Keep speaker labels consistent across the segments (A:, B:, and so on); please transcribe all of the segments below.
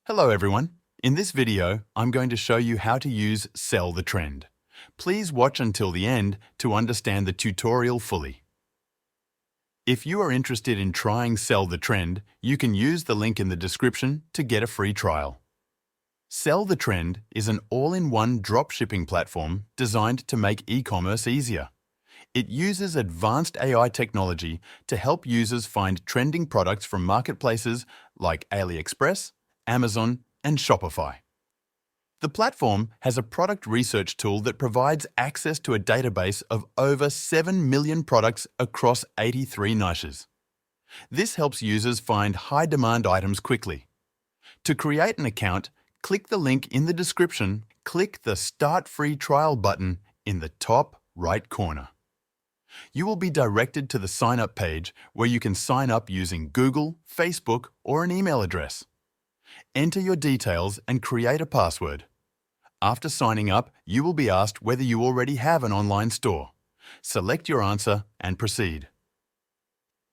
A: Hello everyone. In this video, I'm going to show you how to use Sell the Trend. Please watch until the end to understand the tutorial fully. If you are interested in trying Sell the Trend, you can use the link in the description to get a free trial. Sell the Trend is an all-in-one dropshipping platform designed to make e-commerce easier. It uses advanced AI technology to help users find trending products from marketplaces like AliExpress, Amazon, and Shopify. The platform has a product research tool that provides access to a database of over 7 million products across 83 niches. This helps users find high-demand items quickly. To create an account, click the link in the description, click the Start Free Trial button in the top right corner. You will be directed to the Sign Up page where you can sign up using Google, Facebook, or an email address. Enter your details and create a password. After signing up, you will be asked whether you already have an online store. Select your answer and proceed.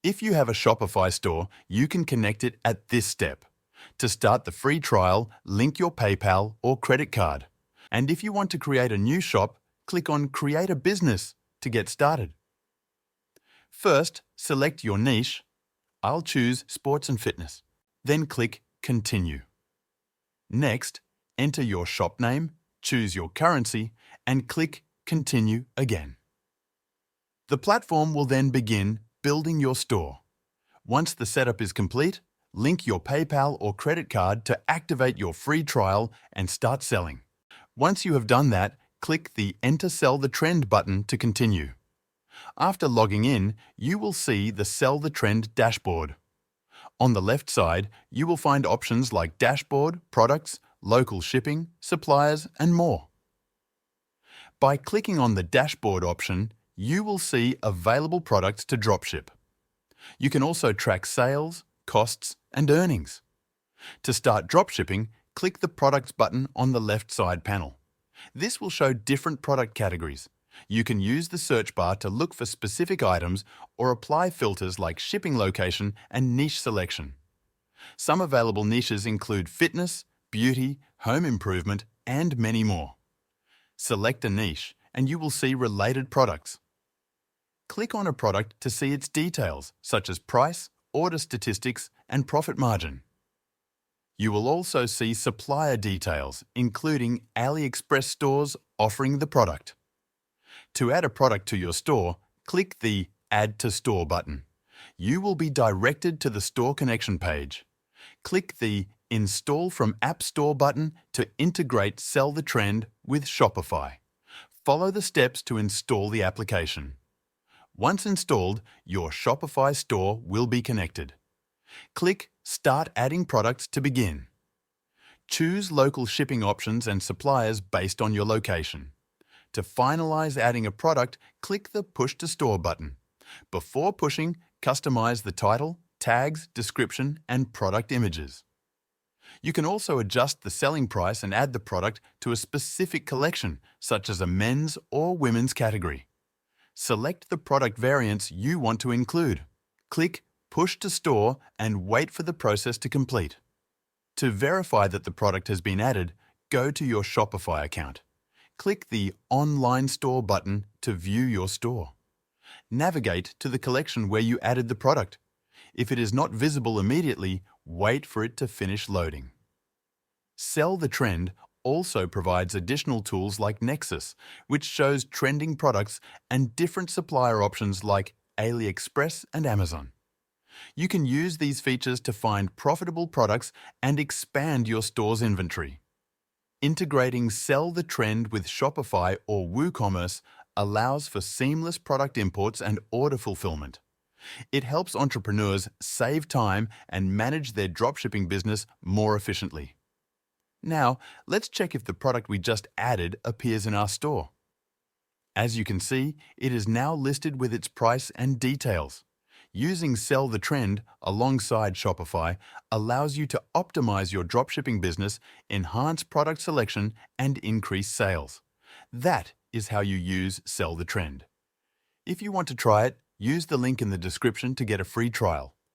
A: If you have a Shopify store, you can connect it at this step. To start the free trial, link your PayPal or credit card. And if you want to create a new shop, click on Create a Business to get started. First, select your niche. I'll choose Sports and Fitness. Then click Continue. Next, enter your shop name, choose your currency, and click Continue again. The platform will then begin building your store. Once the setup is complete, link your PayPal or credit card to activate your free trial and start selling. Once you have done that, click the Enter Sell the Trend button to continue. After logging in, you will see the Sell the Trend dashboard. On the left side, you will find options like Dashboard, Products, Local Shipping, Suppliers, and more. By clicking on the Dashboard option, you will see available products to dropship. You can also track sales, costs, and earnings. To start dropshipping, click the Products button on the left side panel. This will show different product categories. You can use the search bar to look for specific items or apply filters like shipping location and niche selection. Some available niches include fitness, beauty, home improvement, and many more. Select a niche and you will see related products. Click on a product to see its details, such as price, order statistics, and profit margin. You will also see supplier details, including AliExpress stores offering the product. To add a product to your store, click the Add to Store button. You will be directed to the Store Connection page. Click the Install from App Store button to integrate Sell the Trend with Shopify. Follow the steps to install the application. Once installed, your Shopify store will be connected. Click Start Adding Products to begin. Choose local shipping options and suppliers based on your location. To finalize adding a product, click the Push to Store button. Before pushing, customize the title, tags, description, and product images. You can also adjust the selling price and add the product to a specific collection, such as a men's or women's category. Select the product variants you want to include. Click Push to Store and wait for the process to complete. To verify that the product has been added, go to your Shopify account. Click the Online Store button to view your store. Navigate to the collection where you added the product. If it is not visible immediately, wait for it to finish loading. Sell the Trend also provides additional tools like Nexus, which shows trending products and different supplier options like AliExpress and Amazon. You can use these features to find profitable products and expand your store's inventory. Integrating Sell the Trend with Shopify or WooCommerce allows for seamless product imports and order fulfillment. It helps entrepreneurs save time and manage their dropshipping business more efficiently. Now, let's check if the product we just added appears in our store. As you can see, it is now listed with its price and details. Using Sell the Trend alongside Shopify allows you to optimize your dropshipping business, enhance product selection, and increase sales. That is how you use Sell the Trend. If you want to try it, use the link in the description to get a free trial.